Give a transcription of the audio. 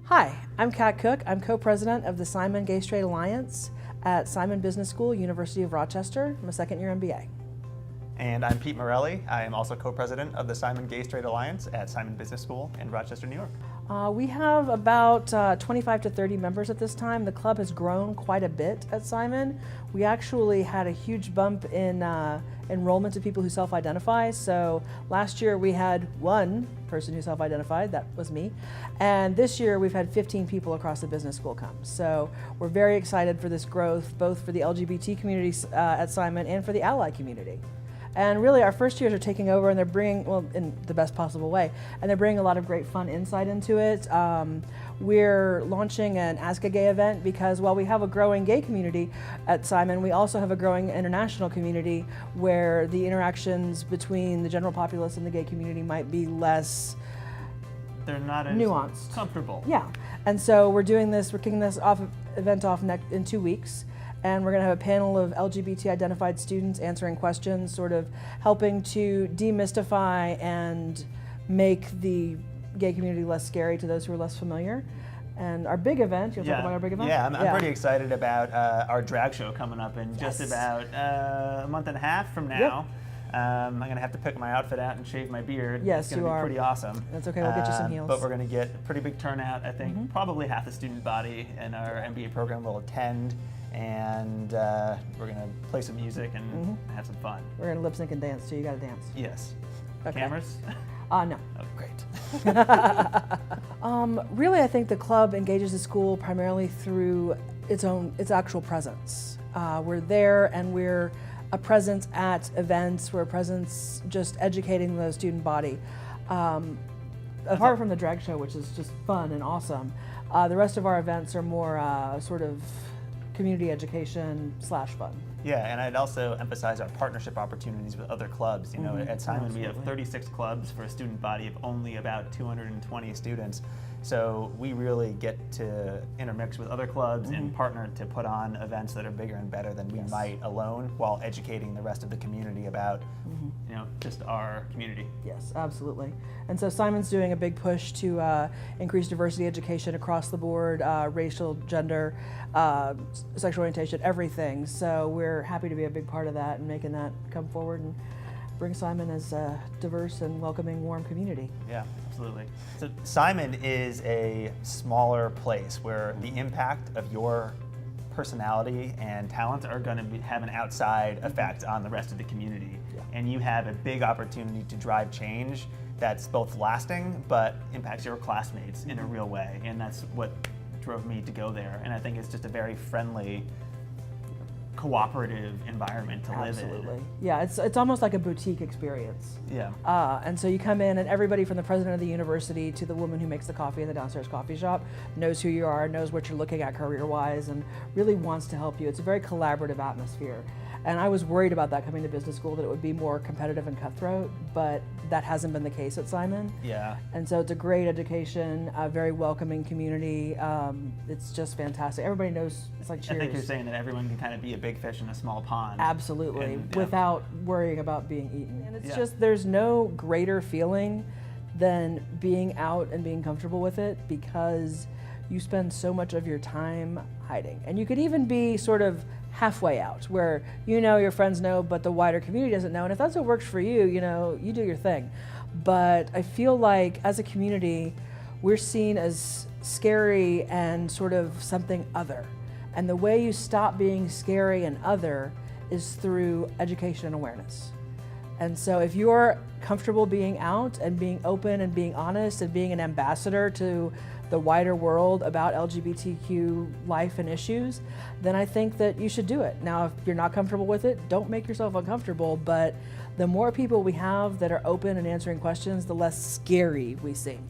Hi, I'm Kat Cook. I'm co-president of the Simon Gay Straight Alliance at Simon Business School, University of Rochester. I'm a second-year MBA. And I'm Pete Morelli. I am also co-president of the Simon Gay Straight Alliance at Simon Business School in Rochester, New York. We have about 25 to 30 members at this time. The club has grown quite a bit at Simon. We actually had a huge bump in enrollment of people who self-identify. So last year we had one person who self-identified, that was me. And this year we've had 15 people across the business school come. So we're very excited for this growth, both for the LGBT community at Simon and for the ally community. And really our first years are taking over and they're bringing, well, in the best possible way, and they're bringing a lot of great fun insight into it. We're launching an Ask a Gay event because while we have a growing gay community at Simon, we also have a growing international community where the interactions between the general populace and the gay community might be less They're not as nuanced. Comfortable. Yeah, and so we're kicking this event off in 2 weeks. And we're going to have a panel of LGBT identified students answering questions, sort of helping to demystify and make the gay community less scary to those who are less familiar. And our big event, you'll talk about our big event? Yeah, I'm pretty excited about our drag show coming up in just about a month and a half from now. Yep. I'm going to have to pick my outfit out and shave my beard. Yes, it's going to be pretty awesome. That's okay, we'll get you some heels. But we're going to get a pretty big turnout. I think probably half the student body in our MBA program will attend. And we're going to play some music and have some fun. We're going to lip sync and dance too. You got to dance. Yes. Okay. Cameras? No. Oh, great. Really, I think the club engages the school primarily through its actual presence. We're there and we're a presence at events. We're a presence just educating the student body. Apart from the drag show, which is just fun and awesome, the rest of our events are more sort of community education / fun. Yeah, and I'd also emphasize our partnership opportunities with other clubs. You know, at Simon we have 36 clubs for a student body of only about 220 students. So we really get to intermix with other clubs and partner to put on events that are bigger and better than we might alone, while educating the rest of the community about, you know, just our community. Yes, absolutely. And so Simon's doing a big push to increase diversity education across the board, racial, gender, sexual orientation, everything. So we're happy to be a big part of that and making that come forward and bring Simon as a diverse and welcoming, warm community. Yeah, absolutely. So Simon is a smaller place where the impact of your personality and talent are going to have an outside effect on the rest of the community. Yeah. And you have a big opportunity to drive change that's both lasting but impacts your classmates in a real way. And that's what drove me to go there. And I think it's just a very friendly, cooperative environment to live in. Absolutely. Yeah, it's almost like a boutique experience. Yeah. And so you come in and everybody from the president of the university to the woman who makes the coffee in the downstairs coffee shop knows who you are, knows what you're looking at career-wise, and really wants to help you. It's a very collaborative atmosphere. And I was worried about that coming to business school, that it would be more competitive and cutthroat, but that hasn't been the case at Simon. Yeah. And so it's a great education, a very welcoming community. It's just fantastic. Everybody knows, it's like cheers. I think you're saying that everyone can kind of be a big fish in a small pond. Absolutely, and, without worrying about being eaten. And it's just, there's no greater feeling than being out and being comfortable with it, because you spend so much of your time hiding. And you could even be sort of halfway out, where you know your friends know, but the wider community doesn't know. And if that's what works for you, you know, you do your thing. But I feel like as a community, we're seen as scary and sort of something other. And the way you stop being scary and other is through education and awareness. And so if you're comfortable being out and being open and being honest and being an ambassador to the wider world about LGBTQ life and issues, then I think that you should do it. Now, if you're not comfortable with it, don't make yourself uncomfortable, but the more people we have that are open and answering questions, the less scary we seem.